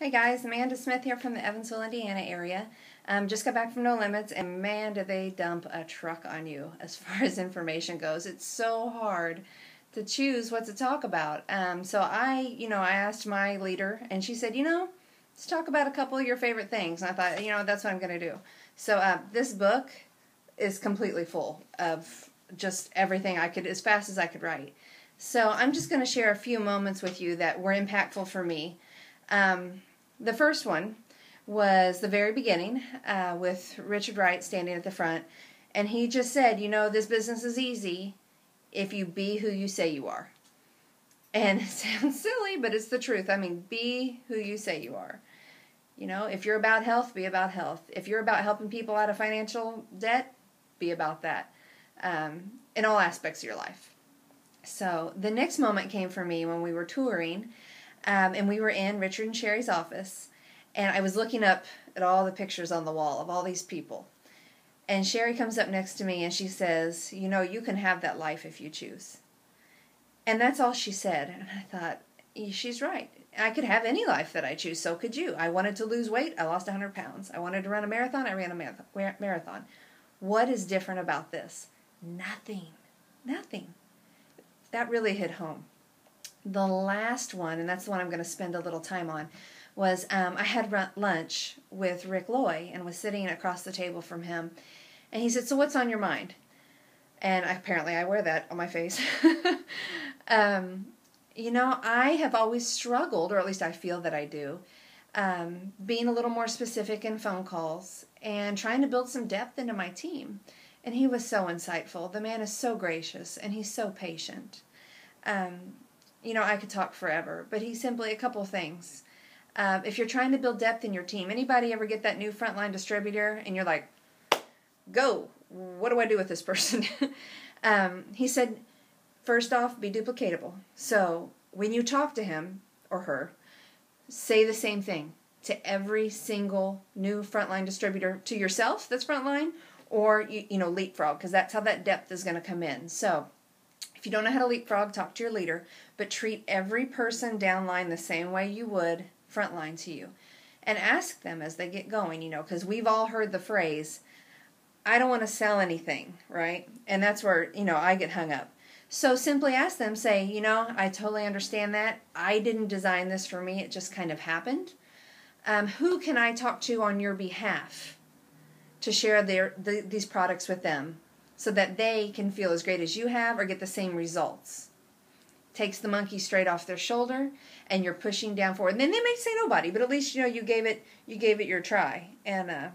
Hey guys, Amanda Smith here from the Evansville, Indiana area. Just got back from No Limits, and man, do they dump a truck on you as far as information goes. It's so hard to choose what to talk about. So I asked my leader, and she said, let's talk about a couple of your favorite things. And I thought, that's what I'm going to do. So this book is completely full of just everything I could, as fast as I could write. So I'm just going to share a few moments with you that were impactful for me. The first one was the very beginning with Richard Wright standing at the front, and he just said, this business is easy if you be who you say you are. And it sounds silly, but it's the truth. I mean, be who you say you are. If you're about health, be about health. If you're about helping people out of financial debt, be about that in all aspects of your life. So the next moment came for me when we were touring. And we were in Richard and Sherry's office, and I was looking up at all the pictures on the wall of all these people. And Sherry comes up next to me and she says, you can have that life if you choose. And that's all she said. And I thought, she's right. I could have any life that I choose. So could you. I wanted to lose weight. I lost 100 pounds. I wanted to run a marathon. I ran a marathon. What is different about this? Nothing. Nothing. That really hit home. The last one, and that's the one I'm going to spend a little time on, was I had lunch with Rick Loy and was sitting across the table from him. And he said, so what's on your mind? And apparently I wear that on my face. I have always struggled, or at least I feel that I do, being a little more specific in phone calls and trying to build some depth into my team. And he was so insightful. The man is so gracious, and he's so patient. I could talk forever, but he's simply a couple things. If you're trying to build depth in your team, anybody ever get that new frontline distributor and you're like, go, what do I do with this person? He said, first off, be duplicatable. So when you talk to him or her, say the same thing to every single new frontline distributor, to yourself that's frontline, or, leapfrog, because that's how that depth is going to come in. So if you don't know how to leapfrog, talk to your leader, but treat every person downline the same way you would frontline to you. And ask them as they get going, because we've all heard the phrase, I don't want to sell anything, right? And that's where, I get hung up. So simply ask them, say, I totally understand that. I didn't design this for me. It just kind of happened. Who can I talk to on your behalf to share these products with them, so that they can feel as great as you have or get the same results? Takes the monkey straight off their shoulder, and you're pushing down forward. And then they may say nobody, but at least you gave it your try, and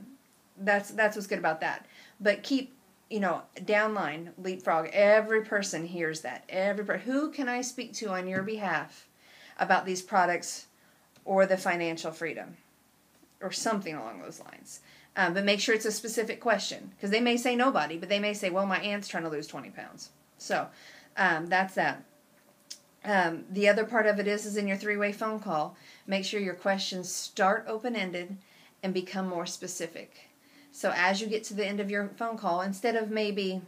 that's what's good about that. But keep downline, leapfrog. Every person hears that. Who can I speak to on your behalf about these products or the financial freedom, or something along those lines? But make sure it's a specific question, because they may say nobody, but they may say, well, my aunt's trying to lose 20 pounds. So that's that. The other part of it is in your three-way phone call, make sure your questions start open-ended and become more specific. So as you get to the end of your phone call, instead of maybe,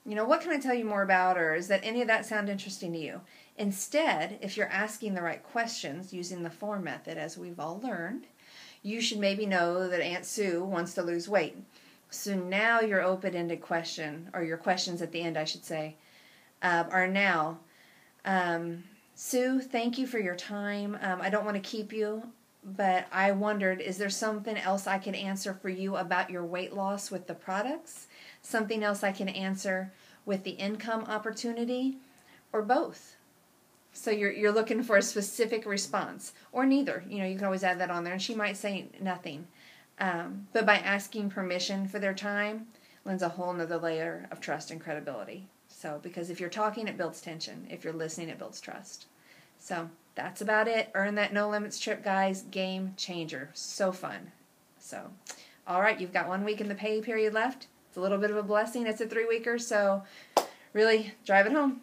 what can I tell you more about, or is that any of that sound interesting to you? Instead, if you're asking the right questions using the FORM method, as we've all learned, you should maybe know that Aunt Sue wants to lose weight. So now your open-ended question, or your questions at the end, I should say, are now, Sue, thank you for your time. I don't want to keep you, but I wondered, is there something else I can answer for you about your weight loss with the products? Something else I can answer with the income opportunity, or both? So you're looking for a specific response, or neither. You can always add that on there, and she might say nothing. But by asking permission for their time, lends a whole nother layer of trust and credibility. So, because if you're talking, it builds tension. If you're listening, it builds trust. So that's about it. Earn that No Limits trip, guys. Game changer. So fun. So, all right, you've got 1 week in the pay period left. It's a little bit of a blessing. It's a 3-weeker, so really drive it home.